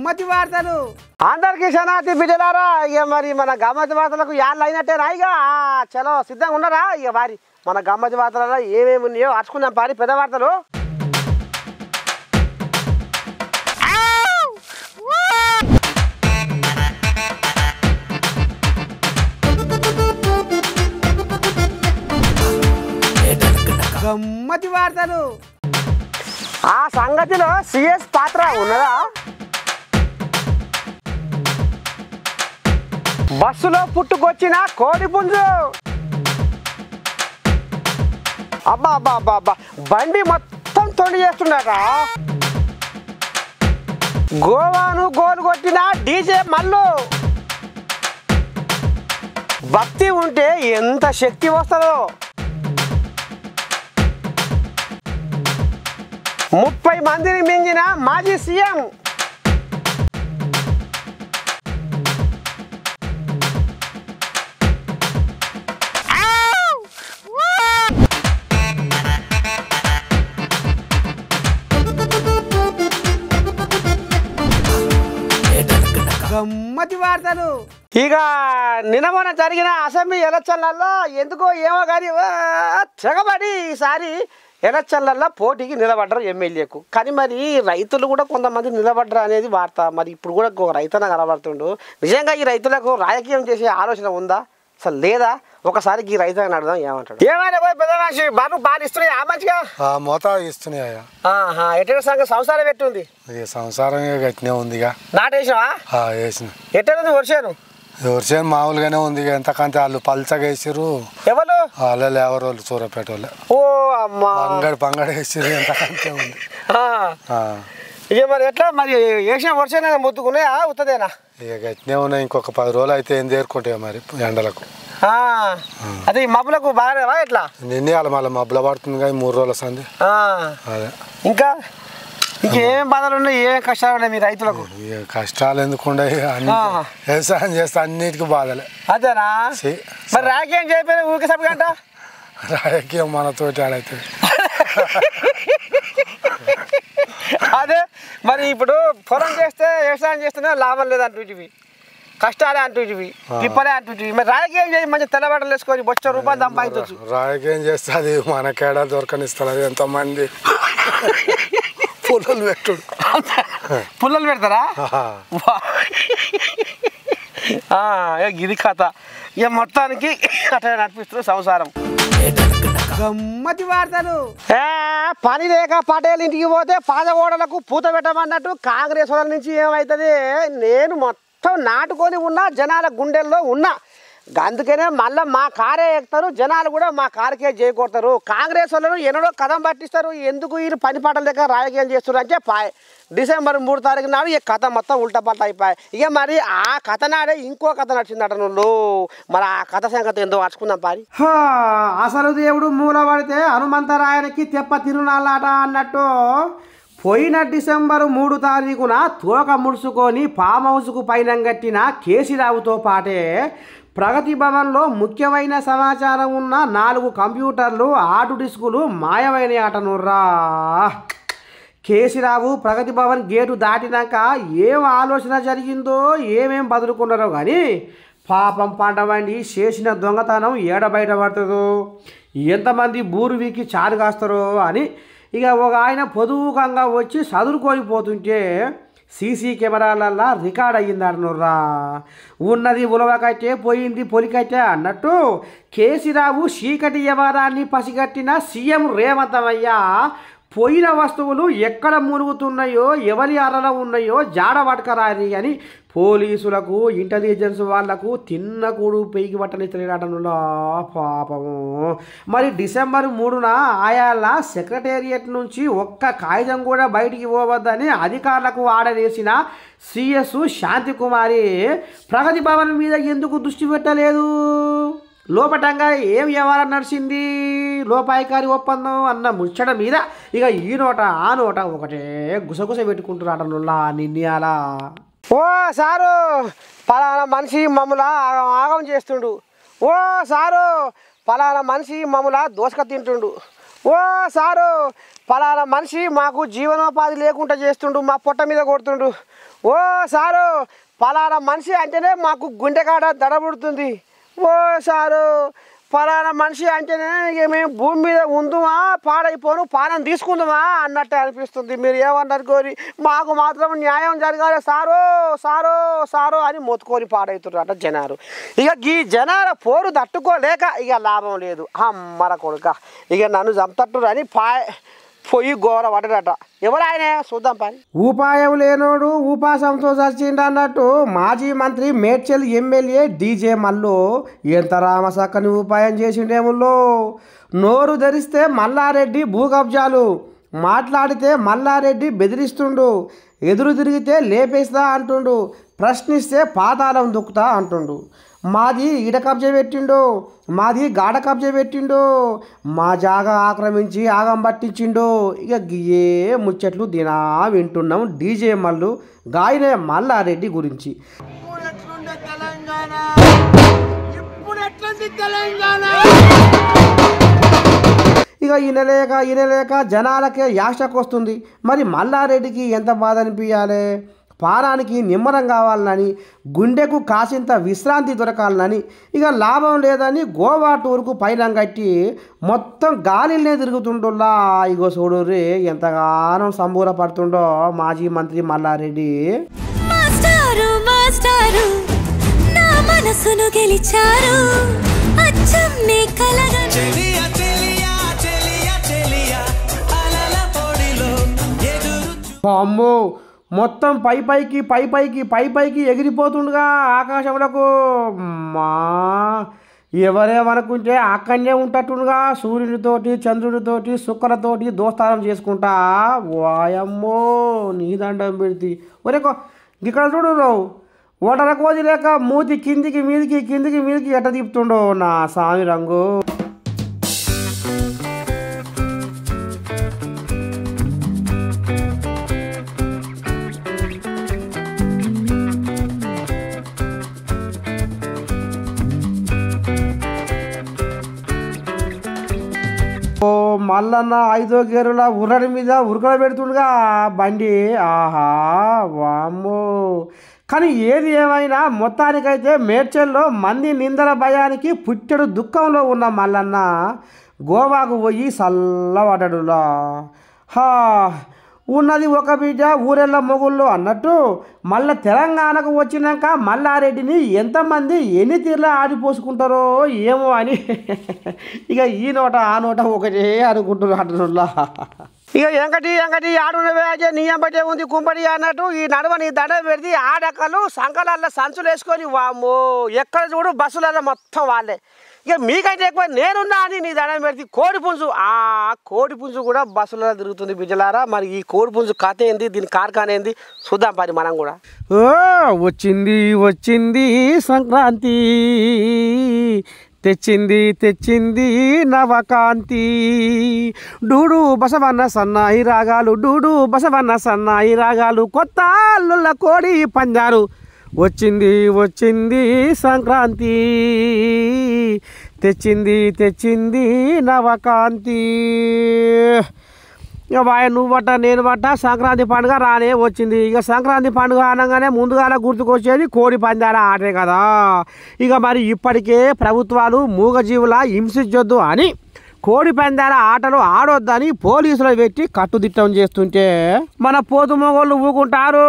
గమ్మతి వార్తలు అందరికీ శనార్థి బిడ్డలారా. ఇక మరి మన గమ్మతి వార్తలకు యాళ్ళు అయినట్టేనా? ఇక చలో సిద్ధంగా ఉన్నారా? ఇక వారి మన గమ్మతి వార్తలలో ఏమేమి ఉన్నాయో అర్చుకుందాం పారి పెద్ద వార్తలు. గమ్మతి వార్తలు ఆ సంగతిలో సిఎస్ పాత్ర ఉన్నదా? బస్సులో పుట్టుకొచ్చిన కోడి పుంజు. అబ్బా అబ్బా అబ్బా అబ్బా, బండి మొత్తం తొండి చేస్తున్నాక గోవాను గోలు కొట్టిన డీజే మల్లు. భక్తి ఉంటే ఎంత శక్తి వస్తుందో. 30 మందిని మించిన మాజీ సీఎం. గమ్మతి వార్తలు ఇక నిన్న జరిగిన అసెంబ్లీ ఎలక్షన్లలో ఎందుకో ఏమో కానీ తెగబడి ఈసారి ఎలక్షన్లలో పోటీకి నిలబడ్డారు ఎమ్మెల్యేకు. కానీ మరి రైతులు కూడా కొంతమంది నిలబడ్డారు అనేది వార్త. మరి ఇప్పుడు కూడా రైతన్న కనబడుతుండు. నిజంగా ఈ రైతులకు రాజకీయం చేసే ఆలోచన ఉందా అసలు లేదా? ఒకసారి ఈ రైతులను అడదాం ఏమంటాడు. ఏమైనా పోయి పెద్ద మనిషి బాబు బాగా ఇస్తున్నాయి ఆ మంచిగా మోతా ఇస్తున్నాయా? ఎట్ట సంసారం ఎట్టుంది? సంసారం గట్టినే ఉంది. నాటేసినా వేసిన ఎట్టుంది వర్షాను? వర్షం మామూలుగానే ఉంది. ఎంతకంటే వాళ్ళు పల్చగా వేసారు. ఎవరు? వాళ్ళ లేవరు వాళ్ళు సూరపేట వాళ్ళు. ఓ అమ్మా, పంగడి వేసారు. ఎంతకంటే ఉంది. ఇక మరి ఎట్లా మరి వేసిన వర్షం ముద్దుకున్నాయా ఉత్తదేనా? ఇక గట్టినే ఉన్నాయి. ఇంకొక 10 రోజులు అయితే ఏం చేరుకుంటాయి మరి ఎండలకు. అదే ఈ మబ్బులకు బాగాలేవా ఎట్లా? నిన్నే వాళ్ళ మళ్ళీ మబ్బుల పడుతుంది కానీ 3 రోజుల సంది. అదే ఇంకా ఇంకేం బాధలు ఉన్నాయి, ఏం కష్టాలు ఉన్నాయి మీ రైతులకు? కష్టాలు ఎందుకుండే, అన్ని వ్యవసాయం చేస్తే అన్నిటికీ బాధలే. అదేనా? మరి రాజకీయం చేయకపోయినా ఊరికే సభగంట రాజకీయం మనతోటి ఆడవుతుంది. అదే మరి ఇప్పుడు పొలం చేస్తే వ్యవసాయం చేస్తేనే లాభం లేదంటుంటివి, కష్టాలే అంటుంటివి, తిప్పలే అంటుంటివి. మరి రాజకీయం చేసి మంచి తెల్లబట్టలు వేసుకొని బొచ్చ రూపాయలు సంపాదించవచ్చు. రాజకీయం చేస్తే అది మనకేడా దొరకనిస్తారు. అది ఎంతమంది పుల్లలు పెట్టుడు. పుల్లలు పెడతారా? ఇది కథ. ఇక మొత్తానికి అట్లా నడిపిస్తున్న సంసారం. గమ్మతి వార్తలు పని లేక పటేల్ ఇంటికి పోతే పాదగోడలకు పూత పెట్టమన్నట్టు కాంగ్రెస్ వాళ్ళ నుంచి ఏమవుతుంది? నేను మొత్తం నాటుకొని ఉన్నా, జనాల గుండెల్లో ఉన్నా. అందుకనే మళ్ళీ మా కారే ఎక్కుతారు, జనాలు కూడా మా కారుకే చేయకూడతారు. కాంగ్రెస్ వాళ్ళను ఎన్నడో కథం పట్టిస్తారు. ఎందుకు వీళ్ళు పని పాటలు లేక రాజకీయం చేస్తున్నారు అంటే డిసెంబర్ 3 తారీఖు నాడు ఈ కథ మొత్తం ఉల్టపల్ట అయిపోయాయి. ఇక మరి ఆ కథ నాడే ఇంకో కథ నడిచిందట నువ్వు. మరి ఆ కథ సంగతి ఎందుకు మార్చుకుందాం పారి. అసలు దేవుడు మూలబడితే హనుమంతరాయనికి తెప్ప తిరునాళ్ళాట అన్నట్టు పోయిన డిసెంబర్ 3 తారీఖున తోక ముడుచుకొని ఫామ్ హౌస్కు పైన కట్టిన కేసీరావుతో పాటే ప్రగతి భవన్లో ముఖ్యమైన సమాచారం ఉన్న 4 కంప్యూటర్లు, హార్డ్ డిస్కులు మాయమైన ఆటనుర్రా. కేసీరావు ప్రగతి భవన్ గేటు దాటినాక ఏం ఆలోచన జరిగిందో, ఏమేం బదులుకున్నారో కానీ పాపం పండవండి చేసిన దొంగతనం ఏడ బయటపడుతుందో, ఎంతమంది బూరు వీకి చారు కాస్తారో అని ఇక ఒక ఆయన పొదువుకంగా వచ్చి చదువుకొని పోతుంటే సీసీ కెమెరాలల్లా రికార్డ్ అయ్యిందనుర్రా. ఉన్నది ఉలవకట్టే పోయింది పొలికట్టే అన్నట్టు కేసీరావు చీకటి వ్యవహారాన్ని పసిగట్టిన సీఎం రేవంతమయ్య పోయిన వస్తువులు ఎక్కడ మునుగుతున్నాయో, ఎవరి అరలో ఉన్నాయో జాడబట్టకరారి అని పోలీసులకు, ఇంటెలిజెన్స్ వాళ్లకు తిన్న కూడు పెయికి పట్టనిస్తలేడటనులా పాపము. మరి డిసెంబర్ 3న ఆయాల సెక్రటేరియట్ నుంచి ఒక్క కాగితం కూడా బయటికి పోవద్దని అధికారులకు ఆర్డర్ వేసిన సిఎస్ శాంతికుమారి ప్రగతి భవన్ మీద ఎందుకు దృష్టి పెట్టలేదు? లోపటంగా ఏం వ్యవహారం నడిచింది, లోపాయికారి ఒప్పందం అన్న ముచ్చట మీద ఇక ఈ నోట ఆ నోట ఒకటే గుసగుస పెట్టుకుంటున్నాడనులా నిన్నయాలా. ఓ సారు, పలానా మనిషి మమ్మల్ని ఆగం చేస్తుండు. ఓ సారు, పలానా మనిషి మమ్మల్ని దోసక తింటుండు. ఓ సారు పలానా మనిషి మాకు జీవనోపాధి లేకుండా చేస్తుండు, మా పొట్ట మీద కొడుతుండు. ఓ సారు పలానా మనిషి అంటేనే మాకు గుండెకాడ దడబుడుతుంది. ఓ సారు పలానా మనిషి అంటేనే ఇక మేము భూమి మీద ఉందుమా పాడైపోను పానం తీసుకుందామా అన్నట్టు అనిపిస్తుంది. మీరు ఏమన్నారు కోరి మాకు మాత్రం న్యాయం జరగాలి సారో సారో సారో అని మొత్తుకొని పాడవుతున్నారు జనాలు. ఇక ఈ జనాల పోరు తట్టుకోలేక ఇక లాభం లేదు. అమ్మర కొడుక ఇక నన్ను చంపట్టురు అని పొయ్యి ఘోర పడ్డట. ఎవరాయనే చూద్దాం పని. ఉపాయం లేనోడు ఉపాసంతో చచ్చిండు అన్నట్టు మాజీ మంత్రి మేడ్చల్ ఎమ్మెల్యే డీజే మల్లు ఎంత రామసక్కని ఉపాయం చేసిండేముల్లో. నోరు ధరిస్తే మల్లారెడ్డి భూ కబ్జాలు, మాట్లాడితే మల్లారెడ్డి బెదిరిస్తుండు, ఎదురు తిరిగితే లేపేస్తా అంటుండు, ప్రశ్నిస్తే పాతాళం దుక్కుతా అంటుండు. మాది ఈడ కబ్జా పెట్టిండు, మాది గాడ కబ్జా పెట్టిండు, మా జాగా ఆక్రమించి ఆగం పట్టించిండు. ఇక ఏ ముచ్చట్లు దినా వింటున్నాం డీజే మల్లు గాయనే మల్లారెడ్డి గురించి. ఇక ఈయనలేక జనాలకే యాషకొస్తుంది. మరి మల్లారెడ్డికి ఎంత బాధ అనిపించాలి? పానానికి నిమ్మరం కావాలని, గుండెకు కాసింత విశ్రాంతి దొరకాలని, ఇక లాభం లేదని గోవా టూర్కు పైలం కట్టి మొత్తం గాలినే తిరుగుతుండులా. ఇగో చూడుర్రి ఎంతగానో సంబూరపడుతుండో మాజీ మంత్రి మల్లారెడ్డి. మాస్టారు మాస్టారు నా మనసును గెలిచారు, అచ్చం నీ కలగా చెలియా చెలియా చెలియా చెలియా అలల పొడిలో ఎదురు అమ్మో మొత్తం పైపైకి ఎగిరిపోతుండగా ఆకాశంలోకు. మా ఎవరేమనుకుంటే అక్కడనే ఉంటట్టుండగా సూర్యునితోటి చంద్రునితోటి శుక్రతోటి దోస్తానం చేసుకుంటా. వాయమ్మో నీ దండం పెడితే ఒరేకో ఇక్కడ చూడు రావు ఒంటర కోది లేక మూతి కిందికి మీదికి ఎట్ట తిప్పుతుండో నా స్వామి రంగు. ఓ మల్లన్న 5వ గేరుల ఉర్రడి మీద ఉరకల పెడుతుండగా బండి. ఆహా వామ్మో. కానీ ఏది ఏమైనా మొత్తానికైతే మేడ్చల్లో మంది నిందల భయానికి పుట్టెడు దుఃఖంలో ఉన్న మల్లన్న గోవాకు పోయి చల్లబడ్డడులా. ఉన్నది ఒక బిడ్డ ఊరెళ్ళ మొగుళ్ళు అన్నట్టు మళ్ళీ తెలంగాణకు వచ్చినాక మల్లారెడ్డిని ఎంతమంది ఎన్ని తీర్లా ఆడిపోసుకుంటారో ఏమో అని ఇక ఈ నోట ఆ నోట ఒకటే అనుకుంటున్నా. ఇక ఎంకటి ఆడునవే అజే నీ అంబటే ఉంది కుంపడి అన్నట్టు ఈ నడువ నీ దండ పెడితే ఆడకలు సంకలల్లో సంచులు వేసుకొని వామ్మో ఎక్కడ చూడు బస్సులలో మొత్తం వాళ్ళే. ఇక మీకైతే ఎక్కువ నేనున్నా అని నీ దండం పెడితే కోడిపుంజు. ఆ కోడిపుంజు కూడా బస్సులలో తిరుగుతుంది బిడ్డలారా. మరి ఈ కోడిపుంజు కథ ఏంది, దీని కార్ఖాన ఏంది చూద్దాం పని మనం కూడా. వచ్చింది సంక్రాంతి, తెచ్చింది నవకాంతి. డూడు బసవన్న సన్నాయి రాగాలు, డూడు బసవన్న సన్నాయి రాగాలు, కొత్త అల్లుళ్ళ కోడి పంజారు. వచ్చింది సంక్రాంతి, తెచ్చింది నవకాంతి. ఇక నువ్వు బట్ట నేను బట్ట సంక్రాంతి పండుగ రానే వచ్చింది. ఇక సంక్రాంతి పండుగ అనగానే ముందుగానే గుర్తుకొచ్చేది కోడి పందాల ఆటే కదా. ఇక మరి ఇప్పటికే ప్రభుత్వాలు మూగజీవుల హింసించొద్దు అని కోడి పందాల ఆటలు ఆడొద్దని పోలీసులు పెట్టి కట్టుదిట్టం చేస్తుంటే మన పోతు మొగోళ్ళు ఊకుంటారు.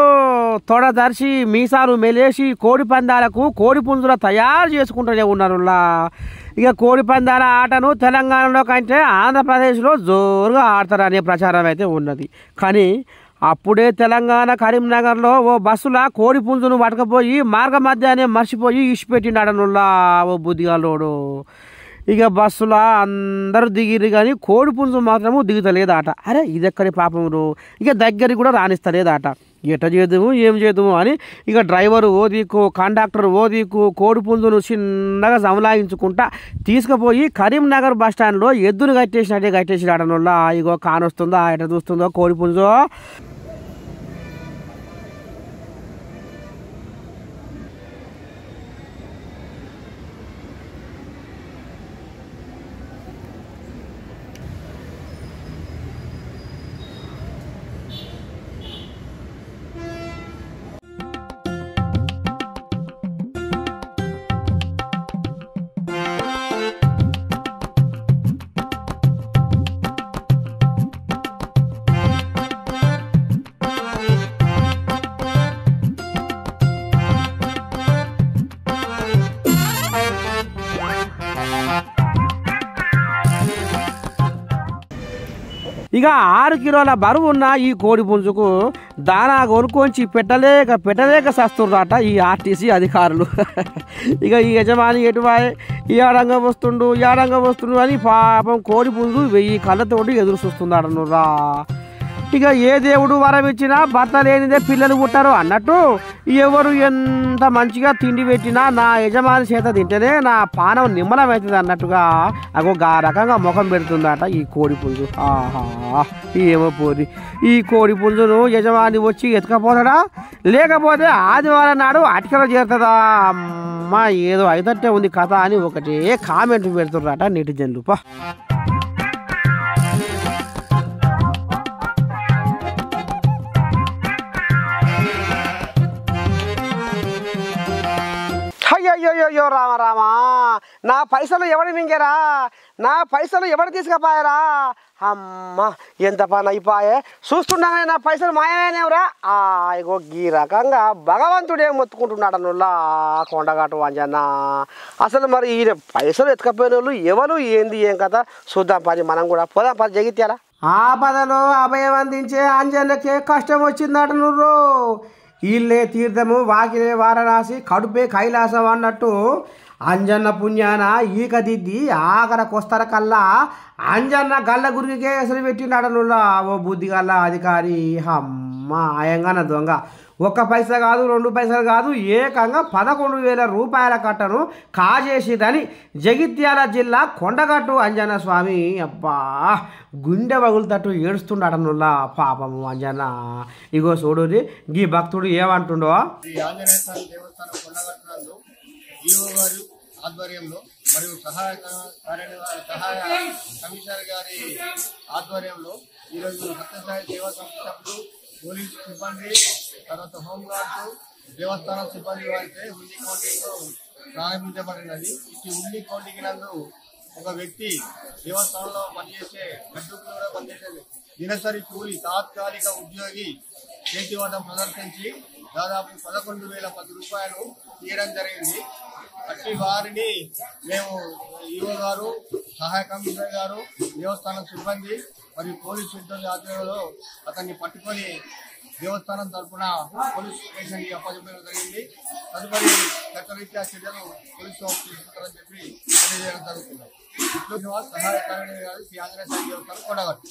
తొడదర్శి మీసాలు మెలేసి కోడి పందాలకు కోడి పుంజుల తయారు చేసుకుంటూనే ఉన్నారులా. ఇక కోడి పందాల ఆటను తెలంగాణలో కంటే ఆంధ్రప్రదేశ్లో జోరుగా ఆడతారనే ప్రచారం అయితే ఉన్నది. కానీ అప్పుడే తెలంగాణ కరీంనగర్లో ఓ బస్సులా కోడి పుంజును పట్టుకపోయి మార్గ మధ్యాహ్నం మర్చిపోయి ఇచ్చిపెట్టిండనుల్లా ఓ బుద్ధిగాలోడు. ఇక బస్సులో అందరూ దిగిరు కానీ కోడి పుంజు మాత్రము దిగుతలేదాట. అరే ఇదెక్కడి పాపమును, ఇక దగ్గరికి కూడా రాణిస్తలేదాట. ఎట చేద్దాము ఏం చేద్దాము అని ఇక డ్రైవరు ఓ దిక్కు, కండక్టర్ ఓ దిక్కు కోడి పుంజును చిన్నగా సమలాయించుకుంటా తీసుకుపోయి కరీంనగర్ బస్ స్టాండ్లో ఎద్దును కట్టేసినాడనుల్లా. ఇగో కానొస్తుందో ఎట చూస్తుందో కోడి పుంజు. ఇక 6 కిలోల బరువు ఉన్న ఈ కోడి పుంజుకు దానా కొనుక్కొంచి పెట్టలేక సస్తుర్రట ఈ ఆర్టీసీ అధికారులు. ఇక ఈ యజమాని ఎటువాయే ఏడంగా వస్తుండు అని పాపం కోడి పుంజు 1000 కళ్ళతోటి ఎదురు చూస్తున్నాడనురా. ఇక ఏ దేవుడు వరం ఇచ్చినా భర్త లేనిదే పిల్లలు పుట్టారు అన్నట్టు ఎవరు ఎంత మంచిగా తిండి పెట్టినా నా యజమాని చేత తింటేనే నా పానం నిమ్మలమవుతుంది అన్నట్టుగా గా రకంగా ముఖం పెడుతుందట ఈ కోడి పుంజు. ఆహా ఏమో పోరి ఈ కోడి పుంజును యజమాని వచ్చి ఎత్తుకపోతాడా లేకపోతే ఆదివారం నాడు అటికలో చేరుతుందా? అమ్మ ఏదో అయితట్టే ఉంది కథ అని ఒకటే కామెంట్ పెడుతున్నారట నెటిజన్లు. అయ్యో రామా నా పైసలు ఎవడు మింగారా? నా పైసలు ఎవడు తీసుకుపోయారా? అమ్మ ఎంత పని అయిపోయే చూస్తుండగానే నా పైసలు మాయమేనేవరా? ఇగో ఈ రకంగా భగవంతుడే మొత్తుకుంటున్నాడు అన్నోళ్ళ కొండగట్టు అంజన్న. అసలు మరి ఈయన పైసలు ఎత్తుకపోయిన వాళ్ళు ఎవరు ఏంది ఏం కదా చూద్దాం పని మనం కూడా పోదాం పని జగిత్యాలా. ఆపదలో అభయం అందించే అంజన్నకే కష్టం వచ్చిందట నువ్వు. ఇల్లే తీర్థము వాకిలే వారణాసి కడుపే కైలాసం అన్నట్టు అంజన్న పుణ్యాన ఈక దిద్ది ఆఖరకొస్తర కల్లా అంజన్న గల్ల గురికే ఎసరు పెట్టినాడనులా ఓ బుద్ధి గల్ల అధికారి. అమ్మ ఆయంగాన దొంగ 1 పైసా కాదు 2 పైసలు కాదు ఏకంగా 11,000 రూపాయల కట్టను కాజేసిరని జగిత్యాల జిల్లా కొండగట్టు అంజన్న స్వామి అబ్బా గుండె పగులుతట్టు ఏడుస్తున్నాడనులా పాపము అంజన్న. ఇగో చూడుది గీ భక్తుడు ఏమంటుండో. ఆంజనేయ స్వామి దేవస్థానం కొండగట్టునందు ఈఓ గారి ఆధ్వర్యంలో మరియు సహాయ కమిషనర్ గారి ఆధ్వర్యంలో ఈరోజు సత్యసాయి దేవ సంస్థలు పోలీసు సిబ్బంది తర్వాత హోంగార్డ్స్ దేవస్థానం సిబ్బంది వారిచే హుండీ కౌంటింగ్ ప్రారంభించబడినది. ఈ హుండీ కౌంటింగ్ నందు ఒక వ్యక్తి దేవస్థానంలో పనిచేసే గడ్డుకు పనిచేసే దినసరి కూలి తాత్కాలిక ఉద్యోగి చేతివాటం ప్రదర్శించి దాదాపు 11,010 రూపాయలు తీయడం జరిగింది. అట్టి వారిని మేము ఈఓ గారు సహాయ కమిషనర్ గారు దేవస్థానం సిబ్బంది మరియు పోలీసు సిబ్బంది ఆధ్వర్యంలో అతన్ని పట్టుకొని దేవస్థానం తరఫున పోలీస్ స్టేషన్కి అప్పచెప్పడం జరిగింది. తదుపరి చట్టరీత్యా చర్యలు పోలీసు తీసుకుంటారని చెప్పి తెలియజేయడం జరుగుతుంది. సహాయ కమిషనర్ గారు శ్రీ ఆంజనేయ స్వామి దేవస్థానం కొండగట్టు.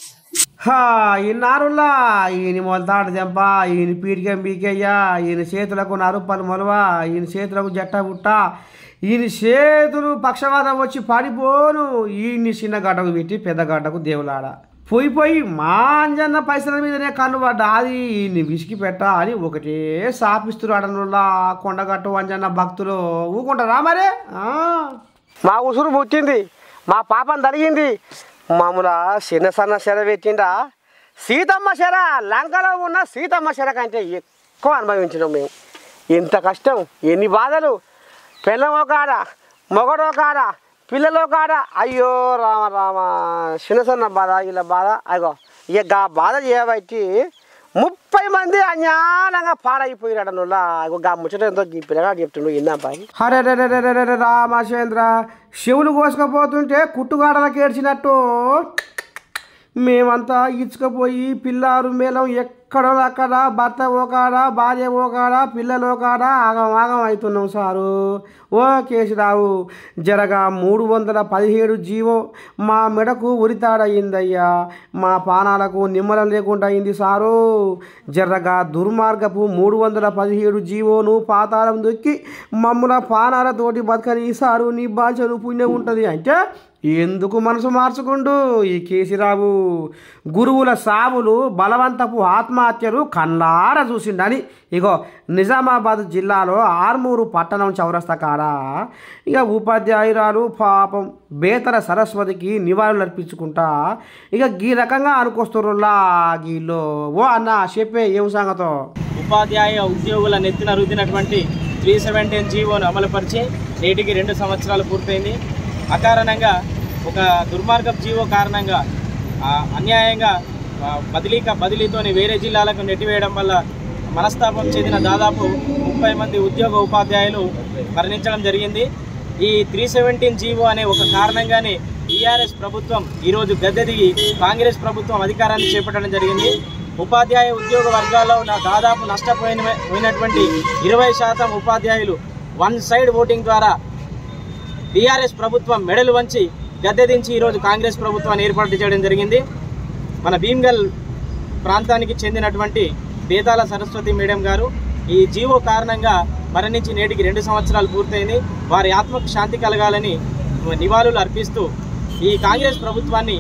ఈనారులా ఈయన మొలతాడు దెంప ఈయన పీడికం పీకయ్యా ఈయన చేతులకు నరుప్పలు మొలవా ఈయన చేతులకు జట్ట బుట్ట ఈయన చేతులు పక్షవాతం వచ్చి పడిపోను ఈయన్ని చిన్న గడ్డకు పెట్టి పెద్ద గడ్డకు దేవులాడ పోయి మా అంజన్న పైసల మీదనే కన్నుబడ్డా అది ఈయన్ని విసికి పెట్ట అని ఒకటే సాపిస్తున్నాడనులా కొండగట్టు అంజన్న భక్తులు ఊకుంటారా మరే? మా ఉసురు పుట్టింది మా పాపం జరిగింది మామూలు చిన్న సన్న శర పెట్టిండా సీతమ్మ శర లంకలో ఉన్న సీతమ్మ శర కంటే ఎక్కువ అనుభవించినాం మేము. ఇంత కష్టం ఎన్ని బాధలు పిల్లమో కాడ మొగడో కాడ పిల్లలో కాడ అయ్యో రామ చిన్న సన్న బాధ ఇలా బాధ అగో ఇక బాధ చేయబట్టి 30 మంది అజ్ఞానంగా పాడైపోయినాడు నువ్వులా గా ముచ్చట ఎంతో పిల్లగా చెప్తుండు ఎన్నా పని. హరే రామచంద్ర శివులు కోసుకపోతుంటే కుట్టుగాడలకు ఏడ్చినట్టు మేమంతా ఇచ్చుకపోయి పిల్లారు మేళం ఎక్కడో అక్కడ భర్త ఓకాడ భార్య ఓకాడ పిల్లలు ఓకాడ ఆగం అవుతున్నాం సారు. ఓ కేశరావు జరగా 317 జీవో మా మెడకు ఉరితాడయిందయ్యా మా పానాలకు నిమ్మలం లేకుండా అయింది సారు. జరగా దుర్మార్గపు 317 జీవోను పాతాళం దొక్కి మమ్ముల పానాలతోటి బతకని సారు నీ బాధ్యను పుణ్యం ఉంటుంది అంటే ఎందుకు మనసు మార్చుకుండు ఈ కేసీరావు? గురువుల సావులు బలవంతపు ఆత్మహత్యలు కళ్ళార చూసిండని ఇగో నిజామాబాద్ జిల్లాలో ఆర్మూరు పట్టణం చౌరస్తా కాడ ఇక ఉపాధ్యాయురాలు పాపం బేతర సరస్వతికి నివాళులు అర్పించుకుంటా ఇక ఈ రకంగా అనుకొస్తురులా గీలో ఓ అన్న చెప్పే ఏం సంగతో. ఉపాధ్యాయ ఉద్యోగుల నెత్తిన రుద్దినటువంటి 317 జీవోను అమలుపరిచి నేటికి 2 సంవత్సరాలు పూర్తయింది. అకారణంగా ఒక దుర్మార్గపు జీవో కారణంగా అన్యాయంగా బదిలీతోని వేరే జిల్లాలకు నెట్టివేయడం వల్ల మనస్తాపం చెందిన దాదాపు 30 మంది ఉద్యోగ ఉపాధ్యాయులు మరణించడం జరిగింది. ఈ 317 జీవో అనే ఒక కారణంగానే టీఆర్ఎస్ ప్రభుత్వం ఈరోజు గద్దె దిగి కాంగ్రెస్ ప్రభుత్వం అధికారాన్ని చేపట్టడం జరిగింది. ఉపాధ్యాయ ఉద్యోగ వర్గాల్లో దాదాపు నష్టపోయినటువంటి 20% ఉపాధ్యాయులు వన్ సైడ్ ఓటింగ్ ద్వారా టీఆర్ఎస్ ప్రభుత్వం మెడలు వంచి గద్దెదించి ఈరోజు కాంగ్రెస్ ప్రభుత్వాన్ని ఏర్పాటు చేయడం జరిగింది. మన భీమ్గల్ ప్రాంతానికి చెందినటువంటి బేతాల సరస్వతి మేడం గారు ఈ జీవో కారణంగా మరణించి నేటికి 2 సంవత్సరాలు పూర్తయింది. వారి ఆత్మకు శాంతి కలగాలని నివాళులు అర్పిస్తూ ఈ కాంగ్రెస్ ప్రభుత్వాన్ని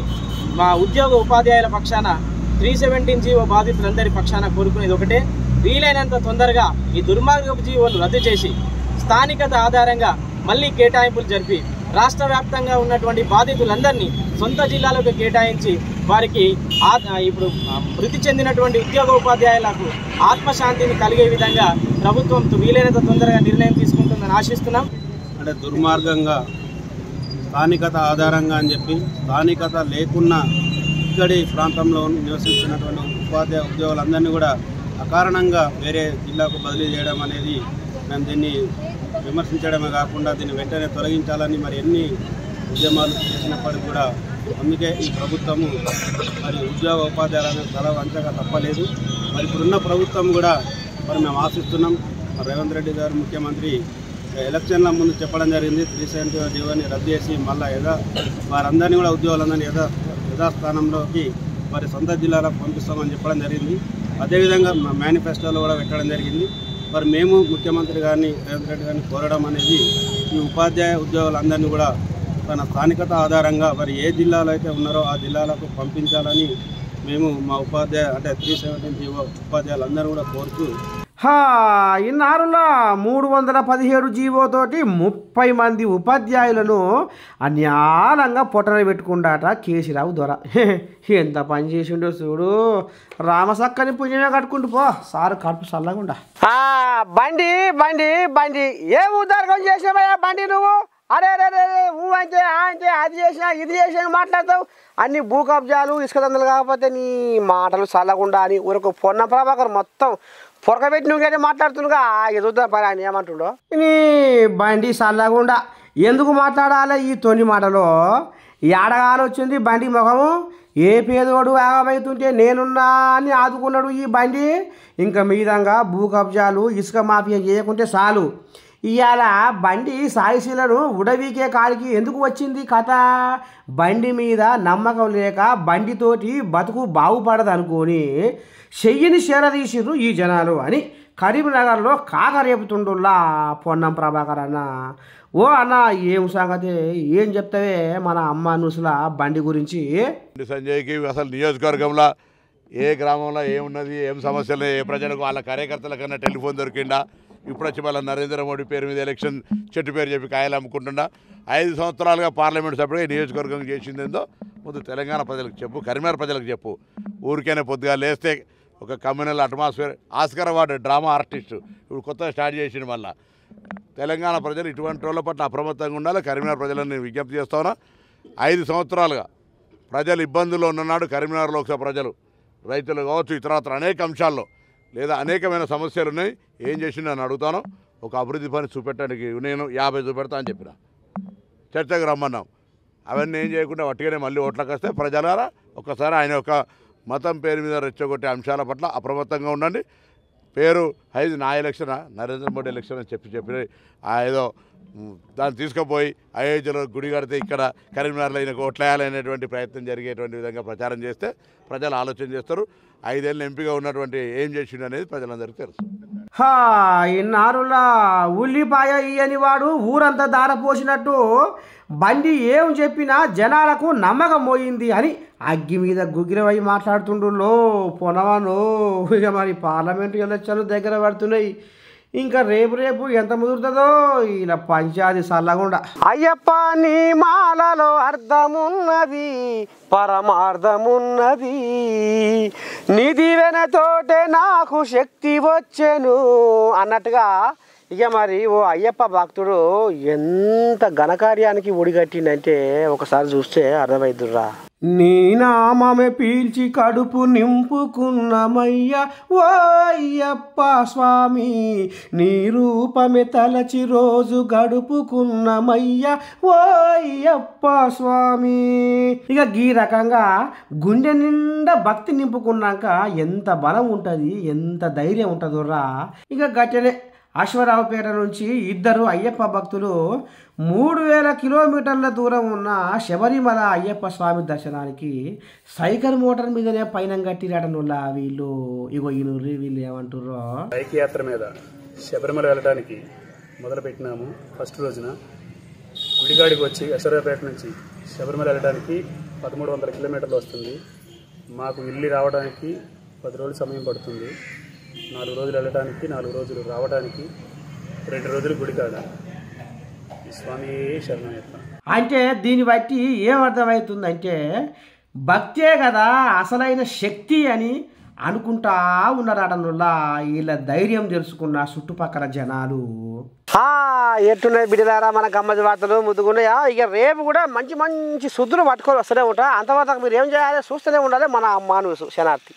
మా ఉద్యోగ ఉపాధ్యాయుల పక్షాన 317 జీవో బాధితులందరి పక్షాన కోరుకునేది ఒకటే, వీలైనంత తొందరగా ఈ దుర్మార్గపు జీవోను రద్దు చేసి స్థానికత ఆధారంగా మళ్ళీ కేటాయింపులు జరిపి రాష్ట్ర వ్యాప్తంగా ఉన్నటువంటి బాధితులందరినీ సొంత జిల్లాలకు కేటాయించి వారికి ఇప్పుడు మృతి చెందినటువంటి ఉద్యోగ ఉపాధ్యాయులకు ఆత్మశాంతిని కలిగే విధంగా ప్రభుత్వం వీలైనంత తొందరగా నిర్ణయం తీసుకుంటుందని ఆశిస్తున్నాం. అంటే దుర్మార్గంగా స్థానికత ఆధారంగా అని చెప్పి స్థానికత లేకున్నా ఇక్కడి ప్రాంతంలో నివసిస్తున్నటువంటి ఉపాధ్యాయ ఉద్యోగులందరినీ కూడా అకారణంగా వేరే జిల్లాకు బదిలీ చేయడం అనేది మేము దీన్ని విమర్శించడమే కాకుండా దీన్ని వెంటనే తొలగించాలని మరి ఎన్ని ఉద్యమాలు చేసినప్పటికీ కూడా అందుకే ఈ ప్రభుత్వము మరి ఉద్యోగ ఉపాధ్యాయులను తల వంచక తప్పలేదు. మరి ఇప్పుడున్న ప్రభుత్వం కూడా మరి మేము ఆశిస్తున్నాం. మరి రేవంత్ రెడ్డి గారు ముఖ్యమంత్రి ఎలక్షన్ల ముందు చెప్పడం జరిగింది 370 జీవోని రద్దు చేసి మళ్ళీ వారందరినీ కూడా ఉద్యోగులందరినీ యథాస్థానంలోకి మరి సొంత జిల్లాలకు పంపిస్తామని చెప్పడం జరిగింది. అదేవిధంగా మా మేనిఫెస్టోలో కూడా పెట్టడం జరిగింది. మరి మేము ముఖ్యమంత్రి గారిని రేవంత్ రెడ్డి గారిని కోరడం అనేది ఈ ఉపాధ్యాయ ఉద్యోగులందరినీ కూడా తన స్థానికత ఆధారంగా మరి ఏ జిల్లాలో అయితే ఉన్నారో ఆ జిల్లాలకు పంపించాలని మేము మా ఉపాధ్యాయ అంటే 317 జీవో ఉపాధ్యాయులందరూ కూడా కోరుతూ ఇన్నారులో 317 జీవోతోటి 30 మంది ఉపాధ్యాయులను అన్యాలంగా పొట్టన పెట్టుకుండాట కేసీరావు దొర. ఎంత పని చేసిండో చూడు. రామసక్కని పుణ్యమే కట్టుకుంటూ పో సారు కడుపు చల్లకుండా. బండి బండి బండి ఏ ఉదారకం చేసినావయ్యా బండి నువ్వు? అరే రే రే నువ్వు అంటే అది చేసినా ఇది చేసినా మాట్లాడతావు. అన్ని భూ కబ్జాలు ఇసుక దందలు కాకపోతే నీ మాటలు చల్లకుండా అని ఊరకు పొన్న ప్రభాకర్ మొత్తం పొరకబెట్టి నువ్వుకైతే మాట్లాడుతున్నాగా ఎదుగుతా పని అని ఏమంటుండో నీ బండి చల్లకుండా ఎందుకు మాట్లాడాలి ఈ తొని మాటలో? ఏడగాలు వచ్చింది బండి ముఖము. ఏ పేదోడు ఆగమవుతుంటే నేనున్నా అని ఆదుకున్నాడు ఈ బండి. ఇంకా మీదంగా భూ కబ్జాలు ఇసుక మాఫియా చేయకుంటే చాలు. ఇవాళ బండి సాయిశీలను ఉడవీకే కాడికి ఎందుకు వచ్చింది కథ? బండి మీద నమ్మకం లేక బండితోటి బతుకు బాగుపడదు అనుకొని చెయ్యిని చేరదీసిర్రు ఈ జనాలు అని కరీంనగర్లో కాకరేపుతుండుల్లా పొన్నం ప్రభాకర్ అన్న. ఓ అన్న ఏం సంగతి ఏం చెప్తావే మన అమ్మ నుసుల బండి గురించి? సంజయ్కి అసలు నియోజకవర్గంలో ఏ గ్రామంలో ఏమున్నది ఏం సమస్యలు ఏ ప్రజలకు వాళ్ళ కార్యకర్తల కన్నా టెలిఫోన్ దొరికిండా? ఇప్పుడు వచ్చి మళ్ళీ నరేంద్ర మోడీ పేరు మీద ఎలక్షన్ చెట్టు పేరు చెప్పి కాయలు అమ్ముకుంటుండా? 5 సంవత్సరాలుగా పార్లమెంట్ సభ్యుడిగా నియోజకవర్గం చేసిందేందో ముందు తెలంగాణ ప్రజలకు చెప్పు, కరీంనగర్ ప్రజలకు చెప్పు. ఊరికైనా పొద్దుగా లేస్తే ఒక communal atmosphere Oscar award drama artist ఇప్పుడు కొత్తగా స్టార్ట్ చేసిండు. మళ్ళీ తెలంగాణ ప్రజలు ఇటువంటి వాళ్ళ పట్ల అప్రమత్తంగా ఉండాలి. కరీంనగర్ ప్రజలను నేను విజ్ఞప్తి చేస్తాను. 5 సంవత్సరాలుగా ప్రజలు ఇబ్బందుల్లో ఉన్ననాడు కరీంనగర్ లోక్సభ ప్రజలు రైతులు కావచ్చు ఇతరత్ర అనేక అంశాల్లో లేదా అనేకమైన సమస్యలు ఉన్నాయి. ఏం చేసిండు అని అడుగుతాను. ఒక అభివృద్ధి పని చూపెట్టడానికి నేను 50 చూపెడతా అని చెప్పిన చర్చకు రమ్మన్నాం. అవన్నీ ఏం చేయకుండా వట్టిగానే మళ్ళీ ఓట్లకు వస్తే ప్రజలారా ఒక్కసారి ఆయన ఒక మతం పేరు మీద రెచ్చగొట్టే అంశాల పట్ల అప్రమత్తంగా ఉండండి. పేరు ఐదు నా ఎలక్షనా నరేంద్ర మోడీ ఎలక్షన్ అని చెప్పి ఏదో దాన్ని తీసుకుపోయి అయోధ్యలో గుడి కడితే ఇక్కడ కరీంనగర్లో ఈయనకు ఓట్లేయాలనేటువంటి ప్రయత్నం జరిగేటువంటి విధంగా ప్రచారం చేస్తే ప్రజలు ఆలోచన చేస్తారు. 5 ఏళ్ళు ఎంపీగా ఉన్నటువంటి ఏం చేసిండు అనేది ప్రజలందరికీ తెలుసు. ఇన్నారులా ఉల్లిపాయ ఇయ్యని వాడు ఊరంతా దారపోసినట్టు బండి ఏం చెప్పినా జనాలకు నమ్మకం పోయింది అని అగ్గి మీద గుగ్గిరవై మాట్లాడుతుండ్రులో పొనవాను. ఇక మరి పార్లమెంటు ఎలక్షన్లు దగ్గర పడుతున్నాయి. ఇంకా రేపు ఎంత ముదురుతుందో ఇలా పంచాది సల్లగుండా. అయ్యప్ప నీ మాలలో అర్థమున్నది పరమార్థమున్నది, నీ దీవెనతోటే నాకు శక్తి వచ్చెను అన్నట్టుగా ఇక మరి ఓ అయ్యప్ప భక్తుడు ఎంత ఘనకార్యానికి ఒడిగట్టిండంటే ఒకసారి చూస్తే అర్థమైద్దురా. నీ నామమే పీల్చి కడుపు నింపుకున్నమయ్య ఓ అయ్యప్ప స్వామి, నీ రూపమే తలచి రోజు గడుపుకున్నమయ్య ఓ అయ్యప్ప స్వామి. ఇక ఈ రకంగా గుండె నిండా భక్తి నింపుకున్నాక ఎంత బలం ఉంటుంది, ఎంత ధైర్యం ఉంటుందో. ఇక గట్టెనే అశ్వరావుపేట నుంచి ఇద్దరు అయ్యప్ప భక్తులు 3000 కిలోమీటర్ల దూరం ఉన్న శబరిమల అయ్యప్ప స్వామి దర్శనానికి సైకిల్ మోటార్ మీదనే పైన కట్టిరాటనులా వీళ్ళు. ఇగో ఈనూరి వీళ్ళు ఏమంటారో. బైక్ యాత్ర మీద శబరిమల వెళ్ళడానికి మొదలుపెట్టినాము. ఫస్ట్ రోజున గుడిగాడికి వచ్చి అశ్వరావుపేట నుంచి శబరిమల వెళ్ళడానికి 1300 కిలోమీటర్లు వస్తుంది. మాకు ఇల్లు రావడానికి 10 రోజులు సమయం పడుతుంది. 4 రోజులు వెళ్ళడానికి, 4 రోజులు రావడానికి, 2 రోజులు గుడికాడ. ఈ స్వామి శరణమయ్యప్ప. అంటే దీన్ని బట్టి ఏమర్థమవుతుందంటే భక్తే కదా అసలైన శక్తి అని అనుకుంటా ఉన్నారటనులా వీళ్ళ ధైర్యం తెలుసుకున్న చుట్టుపక్కల జనాలు. ఎట్టున్నాయి బిడ్డలారా మన గమ్మతి వార్తలు ముద్దుకున్నాయా. ఇక రేపు కూడా మంచి మంచి శుద్ధులు పట్టుకొని వస్తూనే ఉంటా. అంతవరకు మీరు ఏం చేయాలి, చూస్తూనే ఉండాలి మన అమ్మ న్యూస్ శనార్థి.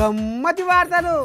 గమ్మతి వార్తలు.